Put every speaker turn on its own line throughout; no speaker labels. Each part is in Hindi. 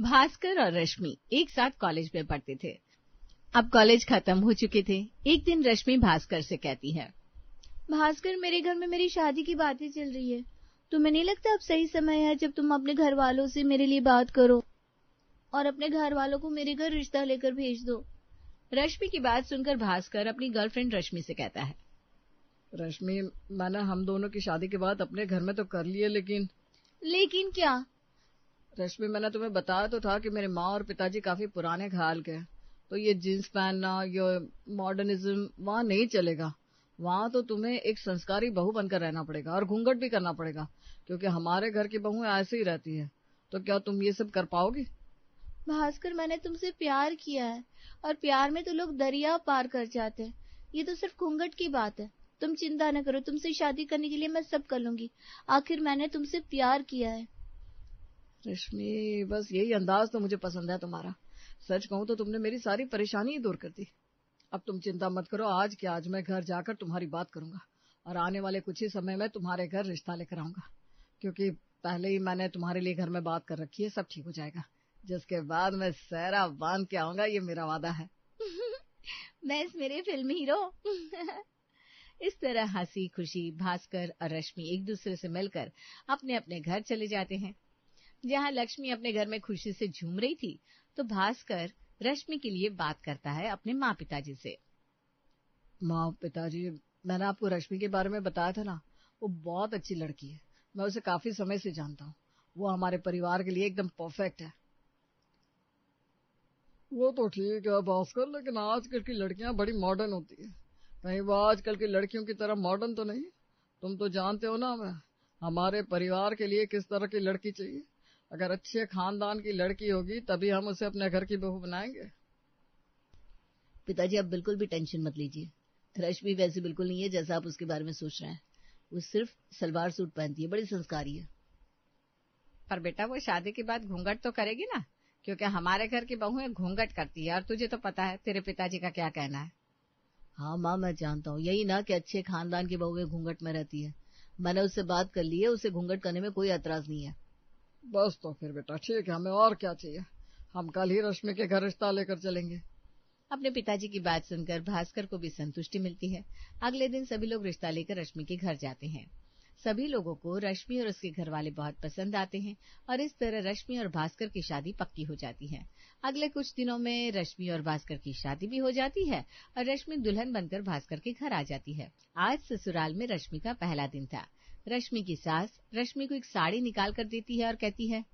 भास्कर और रश्मि एक साथ कॉलेज में पढ़ते थे। अब कॉलेज खत्म हो चुके थे। एक दिन रश्मि भास्कर से कहती है,
भास्कर, मेरे घर में मेरी शादी की बातें चल रही है। तुम्हें नहीं लगता अब सही समय है जब तुम अपने घर वालों से मेरे लिए बात करो और अपने घर वालों को मेरे घर रिश्ता लेकर भेज दो?
रश्मि की बात सुनकर भास्कर अपनी गर्लफ्रेंड रश्मि से कहता है,
रश्मि, मैंने हम दोनों की शादी के बाद अपने घर में तो कर लिए,
लेकिन क्या?
रश्मि, मैंने तुम्हें बताया तो था कि मेरे माँ और पिताजी काफी पुराने ख्याल के हैं, तो ये जींस पहनना, ये मॉडर्निज्म वहाँ नहीं चलेगा। वहाँ तो तुम्हें एक संस्कारी बहू बनकर रहना पड़ेगा और घूंघट भी करना पड़ेगा, क्योंकि हमारे घर की बहुएं ऐसे ही रहती है। तो क्या तुम ये सब कर पाओगी?
भास्कर, मैंने तुमसे प्यार किया है और प्यार में तो लोग दरिया पार कर जाते हैं। ये तो सिर्फ घूंघट की बात है। तुम चिंता न करो, तुमसे शादी करने के लिए मैं सब कर लूंगी। आखिर मैंने तुमसे प्यार किया है।
रश्मि, बस यही अंदाज तो मुझे पसंद है तुम्हारा। सच कहूं तो तुमने मेरी सारी परेशानी ही दूर कर दी। अब तुम चिंता मत करो, आज के आज मैं घर जाकर तुम्हारी बात करूंगा और आने वाले कुछ ही समय में तुम्हारे घर रिश्ता लेकर आऊंगा, क्योंकि पहले ही मैंने तुम्हारे लिए घर में बात कर रखी है। सब ठीक हो जाएगा, जिसके बाद मैं सहरा बांध के आऊंगा, ये मेरा वादा है।
बस मेरे फिल्मी हीरो।
इस तरह हंसी खुशी भास्कर और रश्मि एक दूसरे से मिलकर अपने अपने घर चले जाते हैं। जहाँ लक्ष्मी अपने घर में खुशी से झूम रही थी, तो भास्कर रश्मि के लिए बात करता है अपने माँ पिताजी से।
माँ पिताजी, मैंने आपको रश्मि के बारे में बताया था ना, वो बहुत अच्छी लड़की है। मैं उसे काफी समय से जानता हूँ। वो हमारे परिवार के लिए एकदम परफेक्ट है। वो तो ठीक है भास्कर, लेकिन आजकल की लड़कियां बड़ी मॉडर्न होती है। कहीं वो आजकल की लड़कियों की तरह मॉडर्न तो नहीं? तुम तो जानते हो ना हमारे परिवार के लिए किस तरह की लड़की चाहिए। अगर अच्छे खानदान की लड़की होगी तभी हम उसे अपने घर की बहू बनाएंगे।
पिताजी, आप बिल्कुल भी टेंशन मत लीजिए। रश्मि वैसी बिल्कुल नहीं है जैसा आप उसके बारे में सोच रहे हैं। वो सिर्फ सलवार सूट पहनती है, बड़ी संस्कारी है।
पर बेटा, वो शादी के बाद घूंघट तो करेगी ना, क्योंकि हमारे घर की बहुएं घूंघट करती है और तुझे तो पता है तेरे पिताजी का क्या कहना है।
हाँ माँ, मैं जानता हूँ। यही ना कि अच्छे खानदान की बहुएं घूंघट में रहती है। मैंने उससे बात कर ली है, उसे घूंघट करने में कोई एतराज नहीं है।
बस तो फिर बेटा ठीक है, हमें और क्या चाहिए। हम कल ही रश्मि के घर रिश्ता लेकर चलेंगे।
अपने पिताजी की बात सुनकर भास्कर को भी संतुष्टि मिलती है। अगले दिन सभी लोग रिश्ता लेकर रश्मि के घर जाते हैं। सभी लोगों को रश्मि और उसके घर वाले बहुत पसंद आते हैं और इस तरह रश्मि और भास्कर की शादी पक्की हो जाती है। अगले कुछ दिनों में रश्मि और भास्कर की शादी भी हो जाती है और रश्मि दुल्हन बनकर भास्कर के घर आ जाती है। आज ससुराल में रश्मि का पहला दिन था। रश्मि की सास रश्मि को एक साड़ी निकाल कर देती है और कहती है,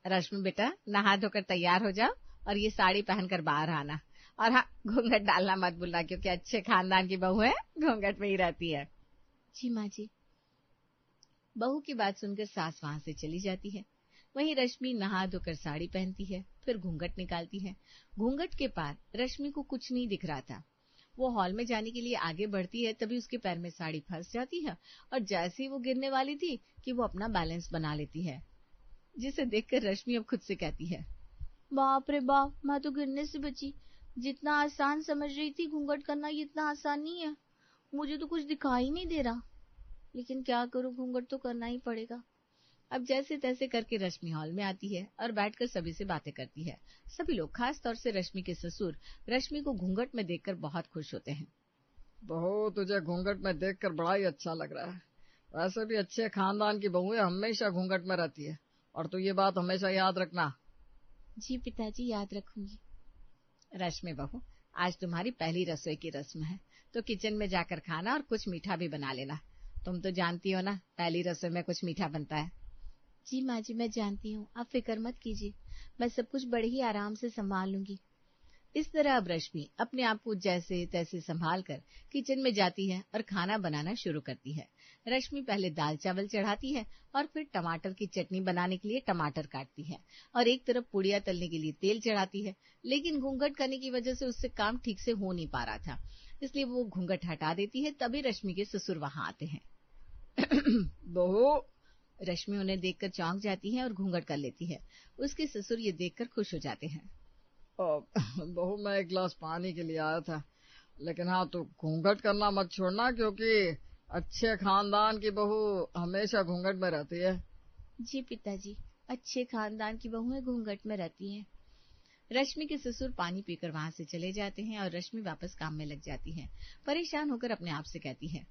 रश्मि बेटा, नहा धोकर तैयार हो जाओ और ये साड़ी पहनकर बाहर आना। और हाँ, घूंघट डालना मत भूलना, क्योंकि अच्छे खानदान की बहू है, घूंघट में ही रहती है।
जी माँ जी।
बहू की बात सुनकर सास वहां से चली जाती है। वहीं रश्मि नहा धोकर साड़ी पहनती है, फिर घूंघट निकालती है। घूंघट के पार रश्मि को कुछ नहीं दिख रहा था। वो हॉल में जाने के लिए आगे बढ़ती है, तभी उसके पैर में साड़ी फंस जाती है और जैसे ही वो गिरने वाली थी कि वो अपना बैलेंस बना लेती है, जिसे देखकर रश्मि अब खुद से कहती है,
बाप रे बाप, मैं तो गिरने से बची। जितना आसान समझ रही थी घूंघट करना, ये इतना आसान नहीं है। मुझे तो कुछ दिखाई नहीं दे रहा, लेकिन क्या करूं, घूंघट तो करना ही पड़ेगा।
अब जैसे तैसे करके रश्मि हॉल में आती है और बैठकर सभी से बातें करती है। सभी लोग, खास तौर से रश्मि के ससुर, रश्मि को घूंघट में देखकर बहुत खुश होते हैं।
बहू, तुझे घूंघट में देखकर बड़ा ही अच्छा लग रहा है। वैसे भी अच्छे खानदान की बहुएं हमेशा घूंघट में रहती है, और तू ये बात हमेशा याद रखना।
जी पिताजी, याद रखूंगी।
रश्मि बहू, आज तुम्हारी पहली रसोई की रस्म है, तो किचन में जाकर खाना और कुछ मीठा भी बना लेना। तुम तो जानती हो ना, पहली रसोई में कुछ मीठा बनता है।
जी माँ जी, मैं जानती हूँ, आप फिक्र मत कीजिए। मैं सब कुछ बड़े ही आराम से संभाल लूंगी।
इस तरह अब रश्मि अपने आप को जैसे तैसे संभाल कर किचन में जाती है और खाना बनाना शुरू करती है। रश्मि पहले दाल चावल चढ़ाती है और फिर टमाटर की चटनी बनाने के लिए टमाटर काटती है और एक तरफ पुड़िया तलने के लिए तेल चढ़ाती है। लेकिन घूंघट करने की वजह से उससे काम ठीक से हो नहीं पा रहा था, इसलिए वो घूंघट हटा देती है। तभी रश्मि के ससुर वहां आते हैं।
बहू,
रश्मि उन्हें देखकर चौंक जाती है और घूंघट कर लेती है। उसके ससुर ये देखकर खुश हो जाते हैं।
बहू, मैं एक गिलास पानी के लिए आया था, लेकिन हाँ, तू घूंघट करना मत छोड़ना, क्योंकि अच्छे खानदान की बहू हमेशा घूंघट में रहती है।
जी पिताजी, अच्छे खानदान की बहुएं घूंघट में रहती हैं।
रश्मि के ससुर पानी पीकर वहां से चले जाते हैं और रश्मि वापस काम में लग जाती है। परेशान होकर अपने आप से कहती है,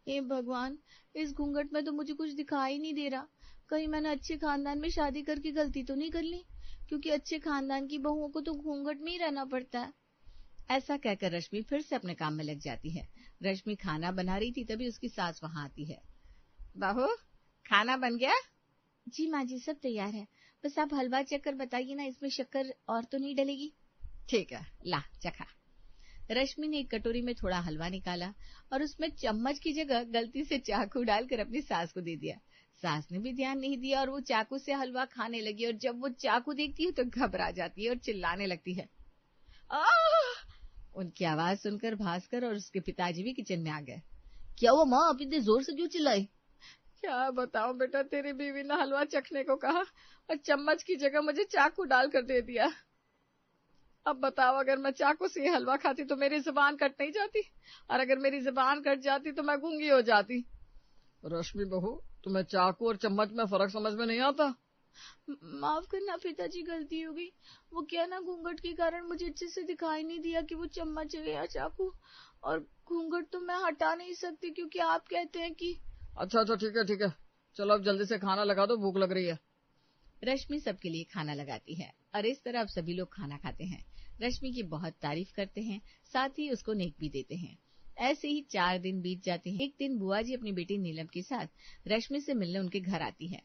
हे भगवान, इस घूंघट में तो मुझे कुछ दिखाई नहीं दे रहा। कहीं मैंने अच्छे खानदान में शादी करके गलती तो नहीं कर ली, क्योंकि अच्छे खानदान की बहुओं को तो घूंघट में ही रहना पड़ता है।
ऐसा कहकर रश्मि फिर से अपने काम में लग जाती है। रश्मि खाना बना रही थी, तभी उसकी सास वहां आती है। बहू, खाना बन गया?
जी माँ जी, सब तैयार है, बस आप हलवा चख कर बताइए ना, इसमें शक्कर और तो नहीं डलेगी?
ठीक है, ला चखा। रश्मि ने एक कटोरी में थोड़ा हलवा निकाला और उसमें चम्मच की जगह गलती से चाकू डालकर अपनी सास को दे दिया। सास ने भी ध्यान नहीं दिया और वो चाकू से हलवा खाने लगी, और जब वो चाकू देखती है तो घबरा जाती है और चिल्लाने लगती है। उनकी आवाज सुनकर भास्कर और उसके पिताजी भी किचन में आ गए।
क्या हुआ माँ, आप इतने जोर से क्यों चिल्लाई? क्या बताओ बेटा, तेरी बीवी ने हलवा चखने को कहा और चम्मच की जगह मुझे चाकू डालकर दे दिया। अब बताओ, अगर मैं चाकू से हलवा खाती तो मेरी जुबान कट नहीं जाती, और अगर मेरी जुबान कट जाती तो मैं गूंगी हो जाती। रश्मि बहू, तुम्हें चाकू और चम्मच में फर्क समझ में नहीं आता?
माफ करना पिताजी, गलती हो गई। वो क्या ना, घूंघट के कारण मुझे अच्छे से दिखाई नहीं दिया कि वो चम्मच है या चाकू, और घूंघट तो मैं हटा नहीं सकती क्योंकि आप कहते हैं कि।
अच्छा ठीक है, चलो अब जल्दी से खाना लगा दो, भूख लग रही है।
रश्मि सबके लिए खाना लगाती है और इस तरह अब सभी लोग खाना खाते हैं। रश्मि की बहुत तारीफ करते हैं, साथ ही उसको नेक भी देते हैं। ऐसे ही 4 दिन बीत जाते हैं। एक दिन बुआ जी अपनी बेटी नीलम के साथ रश्मि से मिलने उनके घर आती है।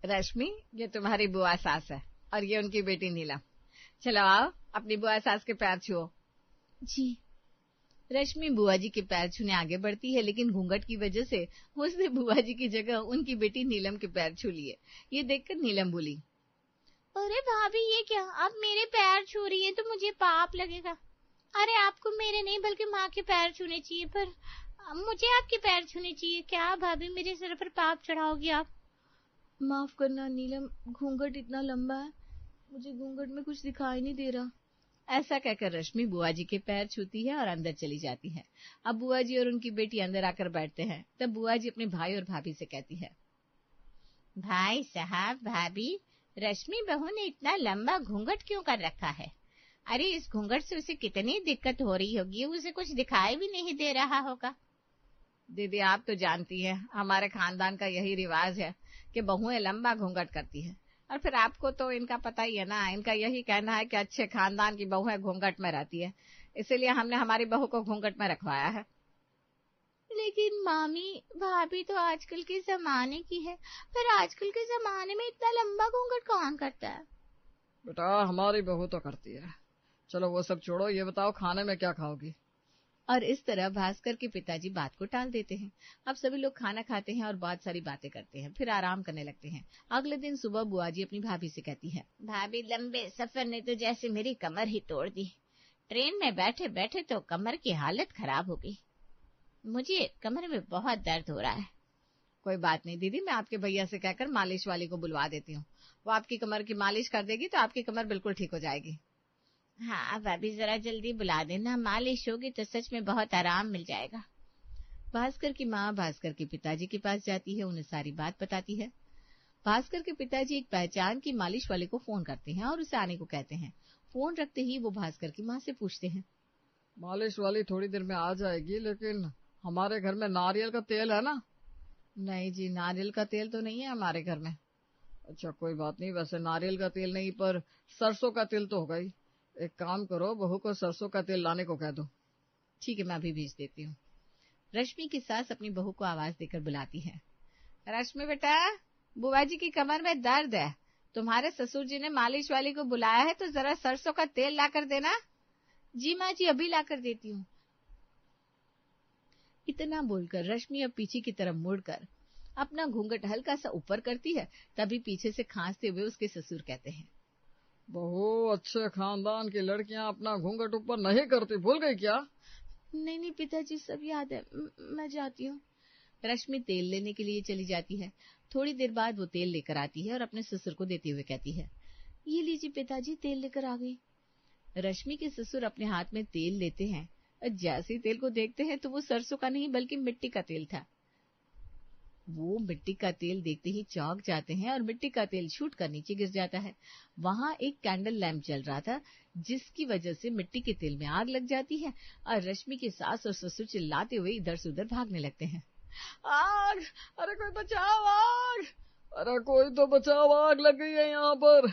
रश्मि, ये तुम्हारी बुआ सास है और ये उनकी बेटी नीलम। चलो आओ, अपनी बुआ सास के पैर छुओ।
जी।
रश्मि बुआ जी के पैर छूने आगे बढ़ती है, लेकिन घूंघट की वजह से उसने बुआ जी की जगह उनकी बेटी नीलम के पैर छू लिए। ये देखकर नीलम बोली,
अरे भाभी, ये क्या, आप मेरे पैर छू रही है तो मुझे पाप लगेगा। अरे आपको मेरे नहीं बल्कि माँ के पैर छूने चाहिए, पर मुझे आपके पैर छूने चाहिए। क्या भाभी, मेरे सिर पर पाप चढ़ाओगी आप? माफ करना नीलम, घूंघट इतना लंबा है, मुझे घूंघट में कुछ दिखाई नहीं दे रहा।
ऐसा कहकर रश्मि बुआ जी के पैर छूती है और अंदर चली जाती है। अब बुआ जी और उनकी बेटी अंदर आकर बैठते हैं। तब बुआ जी अपने भाई और भाभी से कहती है, भाई साहब, भाभी, रश्मि बहू ने इतना लंबा घूंघट क्यों कर रखा है? अरे इस घूंघट से उसे कितनी दिक्कत हो रही होगी, उसे कुछ दिखाई भी नहीं दे रहा होगा। दीदी, आप तो जानती हैं, हमारे खानदान का यही रिवाज है कि बहुएं लंबा घूंघट करती है, और फिर आपको तो इनका पता ही है ना, इनका यही कहना है कि अच्छे खानदान की बहुएं घूंघट में रहती है, इसीलिए हमने हमारी बहू को घूंघट में रखवाया है।
लेकिन मामी, भाभी तो आजकल के जमाने की है, पर आजकल के जमाने में इतना लंबा घूंघट कौन करता है?
बेटा, हमारी बहू तो करती है। चलो वो सब छोड़ो, ये बताओ खाने में क्या खाओगी?
और इस तरह भास्कर के पिताजी बात को टाल देते हैं। अब सभी लोग खाना खाते हैं और बहुत सारी बातें करते हैं, फिर आराम करने लगते हैं। अगले दिन सुबह बुआ जी अपनी भाभी से कहती है, भाभी, लंबे सफर ने तो जैसे मेरी कमर ही तोड़ दी। ट्रेन में बैठे बैठे तो कमर की हालत खराब हो गई। मुझे कमर में बहुत दर्द हो रहा है। कोई बात नहीं दीदी, मैं आपके भैया से कहकर मालिश वाली को बुलवा देती हूँ, वो आपकी कमर की मालिश कर देगी तो आपकी कमर बिल्कुल ठीक हो जाएगी। हाँ भाभी, जरा जल्दी बुला देना, मालिश होगी तो सच में बहुत आराम मिल जाएगा। भास्कर की माँ भास्कर के पिताजी के पास जाती है, उन्हें सारी बात बताती है। भास्कर के पिताजी एक पहचान की मालिश वाले को फोन करते हैं और उसे आने को कहते हैं। फोन रखते ही वो भास्कर की माँ से पूछते हैं,
मालिश वाली थोड़ी देर में आ जाएगी, लेकिन हमारे घर में नारियल का तेल है ना?
नहीं जी, नारियल का तेल तो नहीं है हमारे घर में।
अच्छा, कोई बात नहीं, वैसे नारियल का तेल नहीं, पर सरसों का तेल तो होगा ही। एक काम करो, बहू को सरसों का तेल लाने को कह दो।
ठीक है, मैं अभी भेज देती हूँ। रश्मि की सास अपनी बहू को आवाज देकर बुलाती है, रश्मि बेटा, बुआ जी की कमर में दर्द है, तुम्हारे ससुर जी ने मालिश वाली को बुलाया है, तो जरा सरसों का तेल ला कर देना। जी माँ जी, अभी ला कर देती हूँ। इतना बोलकर रश्मि अब पीछे की तरफ मुड़कर अपना घूंघट हल्का सा ऊपर करती है। तभी पीछे से खांसते हुए उसके ससुर कहते हैं,
बहू, अच्छे खानदान की लड़कियां अपना घूंघट ऊपर नहीं करती, भूल गई क्या?
नहीं पिताजी, सब याद है, मैं जाती हूँ।
रश्मि तेल लेने के लिए चली जाती है। थोड़ी देर बाद वो तेल लेकर आती है और अपने ससुर को देते हुए कहती है,
ये लीजिए पिताजी, तेल लेकर आ गई।
रश्मि के ससुर अपने हाथ में तेल लेते हैं। जैसे ही तेल को देखते हैं तो वो सरसों का नहीं बल्कि मिट्टी का तेल था। वो मिट्टी का तेल देखते ही चौंक जाते हैं और मिट्टी का तेल छूट कर नीचे गिर जाता है। वहां एक कैंडल लैंप जल रहा था, जिसकी वजह से मिट्टी के तेल में आग लग जाती है और रश्मि की सास और ससुर चिल्लाते हुए इधर से उधर भागने लगते हैं।
आग! अरे कोई बचाओ, आग! अरे कोई तो बचाओ, आग लग गई है यहाँ पर।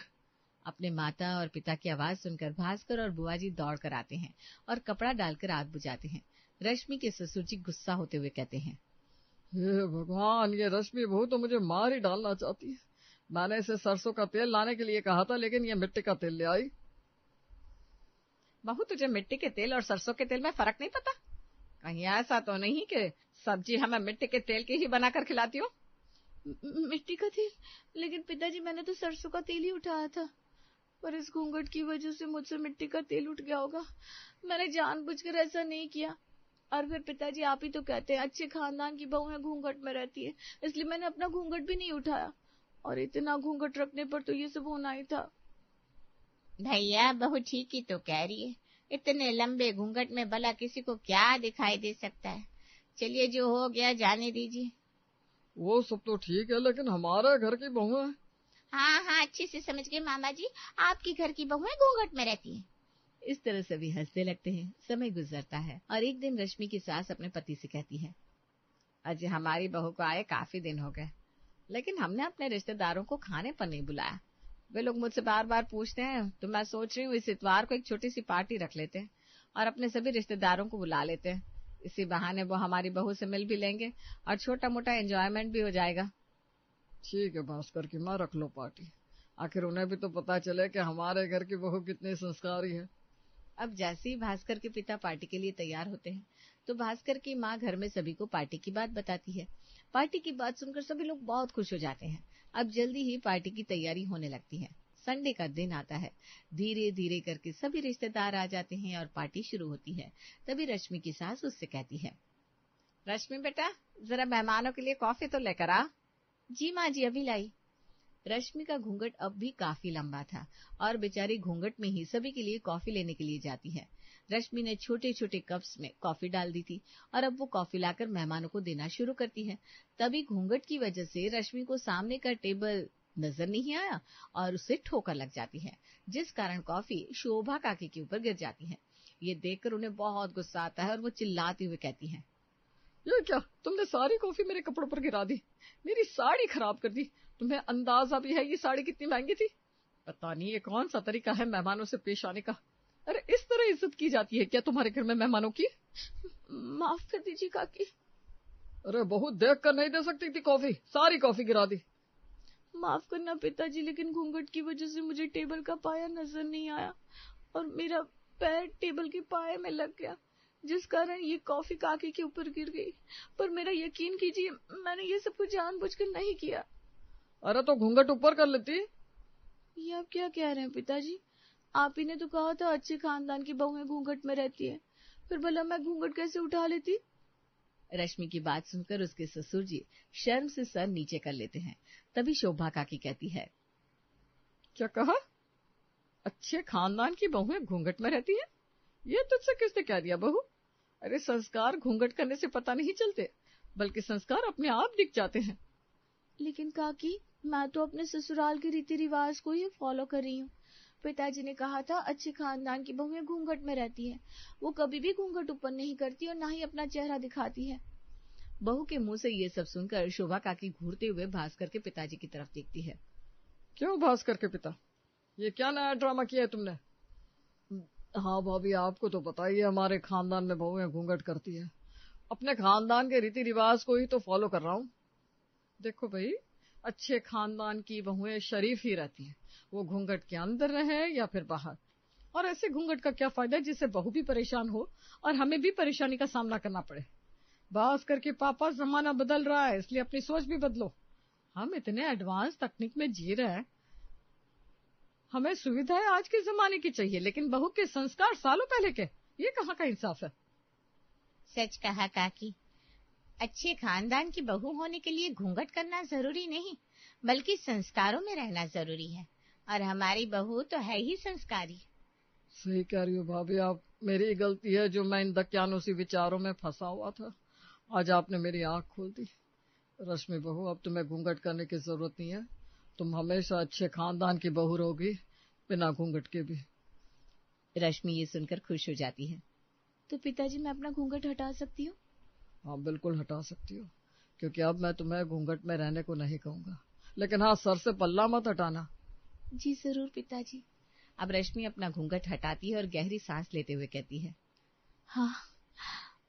अपने माता और पिता की आवाज सुनकर भास्कर और बुआ जी दौड़ कर आते हैं और कपड़ा डालकर आग बुझाते हैं। रश्मि के ससुर जी गुस्सा होते हुए कहते हैं,
हे भगवान, ये रश्मि बहू तो मुझे मार ही डालना चाहती है। मैंने इसे सरसों का तेल लाने के लिए कहा था, लेकिन ये मिट्टी का तेल ले आई।
बहू, तुझे मिट्टी के तेल और सरसों के तेल में फर्क नहीं पता? कहीं ऐसा तो नहीं कि सब्जी हमें मिट्टी के तेल की ही बनाकर खिलाती हो?
मिट्टी का तेल? लेकिन पिताजी, मैंने तो सरसों का तेल ही उठाया था, पर इस घूंघट की वजह से मुझसे मिट्टी का तेल उठ गया होगा। मैंने जानबूझकर ऐसा नहीं किया। और फिर पिताजी, आप ही तो कहते हैं अच्छे खानदान की बहू है, घूंघट में रहती है, इसलिए मैंने अपना घूंघट भी नहीं उठाया। और इतना घूंघट रखने पर तो ये सब होना ही था।
भैया, बहू ठीक ही तो कह रही है। इतने लंबे घूंघट में भला किसी को क्या दिखाई दे सकता है। चलिए, जो हो गया जाने दीजिए।
वो सब तो ठीक है, लेकिन हमारे घर की बहू है।
हाँ हाँ, अच्छे से समझ गए मामा जी, आपकी घर की बहुएं घूंघट में रहती हैं।
इस तरह सभी हंसने लगते हैं। समय गुजरता है और एक दिन रश्मि की सास अपने पति से कहती है, अजय, हमारी बहू को आए काफी दिन हो गए, लेकिन हमने अपने रिश्तेदारों को खाने पर नहीं बुलाया। वे लोग मुझसे बार बार पूछते हैं, तो मैं सोच रही हूँ इस इतवार को एक छोटी सी पार्टी रख लेते हैं और अपने सभी रिश्तेदारों को बुला लेते हैं। इसी बहाने वो हमारी बहू से मिल भी लेंगे और छोटा मोटा एंजॉयमेंट भी हो जाएगा।
ठीक है भास्कर की माँ, रख लो पार्टी। आखिर उन्हें भी तो पता चले कि हमारे घर की बहू कितनी संस्कारी है।
अब जैसे ही भास्कर के पिता पार्टी के लिए तैयार होते हैं, तो भास्कर की माँ घर में सभी को पार्टी की बात बताती है। पार्टी की बात सुनकर सभी लोग बहुत खुश हो जाते हैं। अब जल्दी ही पार्टी की तैयारी होने लगती है। संडे का दिन आता है। धीरे धीरे करके सभी रिश्तेदार आ जाते हैं और पार्टी शुरू होती है। तभी रश्मि की सास उससे कहती है, रश्मि बेटा, जरा मेहमानों के लिए कॉफी तो लेकर आ।
जी माँ जी, अभी लाई।
रश्मि का घूंघट अब भी काफी लंबा था और बेचारी घूंघट में ही सभी के लिए कॉफी लेने के लिए जाती है। रश्मि ने छोटे छोटे कप्स में कॉफी डाल दी थी और अब वो कॉफी लाकर मेहमानों को देना शुरू करती है। तभी घूंघट की वजह से रश्मि को सामने का टेबल नजर नहीं आया और उसे ठोकर लग जाती है, जिस कारण कॉफी शोभा काकी के ऊपर गिर जाती है। ये देखकर उन्हें बहुत गुस्सा आता है और वो चिल्लाती हुए कहती है,
ये क्या, तुमने सारी कॉफी मेरे कपड़ों पर गिरा दी, मेरी साड़ी खराब कर दी। तुम्हें अंदाजा भी है ये साड़ी कितनी महंगी थी? पता नहीं ये कौन सा तरीका है मेहमानों से पेश आने का। अरे इस तरह इज्जत की जाती है क्या तुम्हारे घर में मेहमानों की?
माफ कर दीजिए काकी।
अरे बहुत देख कर नहीं दे सकती थी कॉफी, सारी कॉफी गिरा दी।
माफ करना पिताजी, लेकिन घूंघट की वजह से मुझे टेबल का पाया नजर नहीं आया और मेरा पैर टेबल के पाए में लग गया, जिस कारण ये कॉफी काकी के ऊपर गिर गई। पर मेरा यकीन कीजिए, मैंने ये सब कुछ जानबूझकर नहीं किया।
अरे तो घूंघट ऊपर कर लेती।
ये आप क्या कह रहे हैं पिताजी? आप ही ने तो कहा था अच्छे खानदान की बहुएं घूंघट में रहती है, फिर भला मैं घूंघट कैसे उठा लेती?
रश्मि की बात सुनकर उसके ससुर जी शर्म से सर नीचे कर लेते हैं। तभी शोभा काकी कहती है,
क्या कहा? अच्छे खानदान की बहुएं घूंघट में रहती है? ये तुझसे किसने कह दिया बहू? अरे संस्कार घूंघट करने से पता नहीं चलते, बल्कि संस्कार अपने आप दिख जाते हैं।
लेकिन काकी, मैं तो अपने ससुराल के रीति रिवाज को ही फॉलो कर रही हूँ। पिताजी ने कहा था अच्छे खानदान की बहुएं घूंघट में रहती हैं। वो कभी भी घूंघट ऊपर नहीं करती और ना ही अपना चेहरा दिखाती है।
बहू के मुंह से ये सब सुनकर शोभा काकी घूरते हुए भास्कर के पिताजी की तरफ देखती है।
क्यों भास्कर के पिता, ये क्या नया ड्रामा किया है तुमने? हाँ भाभी, आपको तो पता ही है हमारे खानदान में बहुएं घूंघट करती है। अपने खानदान के रीति रिवाज को ही तो फॉलो कर रहा हूँ। देखो भाई, अच्छे खानदान की बहुएं शरीफ ही रहती हैं, वो घूंघट के अंदर रहे या फिर बाहर। और ऐसे घूंघट का क्या फायदा जिससे बहू भी परेशान हो और हमें भी परेशानी का सामना करना पड़े। भास्कर के पापा, जमाना बदल रहा है, इसलिए अपनी सोच भी बदलो। हम इतने एडवांस तकनीक में जी रहे हैं, हमें सुविधाएं आज के जमाने की चाहिए, लेकिन बहू के संस्कार सालों पहले के। ये कहाँ का इंसाफ है?
सच कहा काकी, अच्छे खानदान की बहू होने के लिए घूंघट करना जरूरी नहीं, बल्कि संस्कारों में रहना जरूरी है। और हमारी बहू तो है ही संस्कारी।
सही कह रही हो भाभी आप। मेरी गलती है जो मैं इन दक्यानोसी विचारों में फंसा हुआ था। आज आपने मेरी आंख खोल दी। रश्मि बहू, अब तुम्हें घूंघट करने की जरूरत नहीं है। तुम हमेशा अच्छे खानदान की बहू रहोगी, बिना घूंघट के भी।
रश्मि ये सुनकर खुश हो जाती है।
तो पिताजी, मैं अपना घूंघट हटा सकती हूँ?
हाँ, बिल्कुल हटा सकती हो, क्योंकि अब मैं तुम्हें घूंघट में रहने को नहीं कहूंगा। लेकिन हाँ, सर से पल्ला मत हटाना।
जी जरूर पिताजी।
अब रश्मि अपना घूंघट हटाती है और गहरी सांस लेते हुए कहती है,
हाँ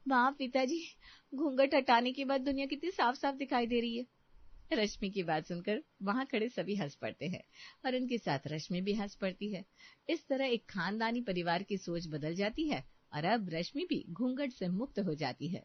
वाह पिताजी, घूंघट हटाने के बाद दुनिया कितनी साफ साफ दिखाई दे रही है।
रश्मि की बात सुनकर वहां खड़े सभी हंस पड़ते हैं और उनके साथ रश्मि भी हंस पड़ती है। इस तरह एक खानदानी परिवार की सोच बदल जाती है और अब रश्मि भी घूंघट से मुक्त हो जाती है।